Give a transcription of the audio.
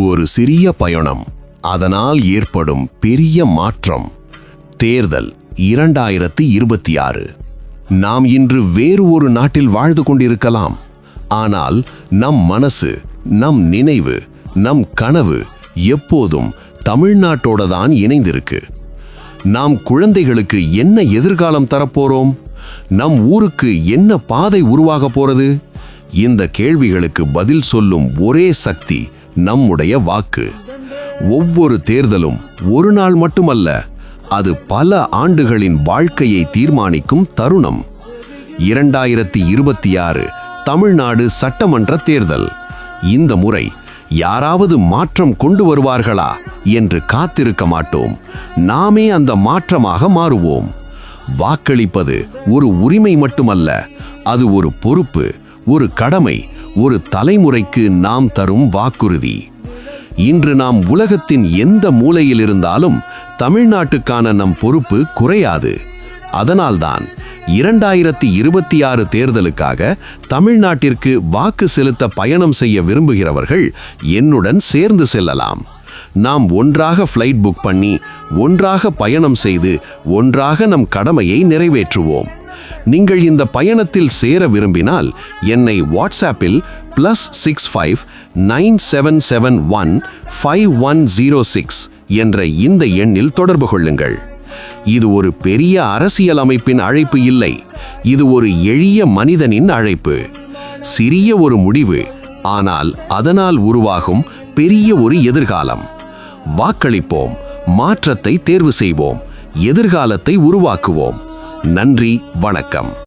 ஒரு சிறிய பயணம், அதனால் ஏற்படும் பெரிய மாற்றம். தேர்தல் 2026. நாம் இன்று வேறு ஒரு நாட்டில் வாழ்ந்து கொண்டிருக்கலாம். ஆனால் நம் மனசு, நம் நினைவு, நம் கனவு எப்போதும் தமிழ்நாட்டோட தான் இணைந்திருக்கு. நாம் குழந்தைகளுக்கு என்ன எதிர்காலம் தரப்போறோம்? நம் ஊருக்கு என்ன பாதை உருவாக போறது? இந்த கேள்விகளுக்கு பதில் சொல்லும் ஒரே சக்தி நம்முடைய வாக்கு. ஒவ்வொரு தேர்தலும் ஒரு நாள் மட்டுமல்ல, அது பல ஆண்டுகளின் வாழ்க்கையை தீர்மானிக்கும் தருணம். 2026 தமிழ்நாடு சட்டமன்ற தேர்தல். இந்த முறை யாராவது மாற்றம் கொண்டு வருவார்களா என்று காத்திருக்க மாட்டோம். நாமே அந்த மாற்றமாக மாறுவோம். வாக்களிப்பது ஒரு உரிமை மட்டுமல்ல, அது ஒரு பொறுப்பு, ஒரு கடமை, ஒரு தலைமுறைக்கு நாம் தரும் வாக்குறுதி. இன்று நாம் உலகத்தின் எந்த மூலையில் இருந்தாலும் தமிழ்நாட்டுக்கான நம் பொறுப்பு குறையாது. அதனால்தான் 2026 தேர்தலுக்காக தமிழ்நாட்டிற்கு வாக்கு செலுத்த பயணம் செய்ய விரும்புகிறவர்கள் என்னுடன் சேர்ந்து செல்லலாம். நாம் ஒன்றாக ஃப்ளைட் புக் பண்ணி, ஒன்றாக பயணம் செய்து, ஒன்றாக நம் கடமையை நிறைவேற்றுவோம். நீங்கள் இந்த பயணத்தில் சேர விரும்பினால் என்னை வாட்ஸ்ஆப்பில் +65 9771 5106 என்ற இந்த எண்ணில் தொடர்பு கொள்ளுங்கள். இது ஒரு பெரிய அரசியல் அமைப்பின் அழைப்பு இல்லை, இது ஒரு எளிய மனிதனின் அழைப்பு. சிறிய ஒரு முடிவு, ஆனால் அதனால் உருவாகும் பெரிய ஒரு எதிர்காலம். வாக்களிப்போம், மாற்றத்தை தேர்வு செய்வோம், எதிர்காலத்தை உருவாக்குவோம். நன்றி, வணக்கம்.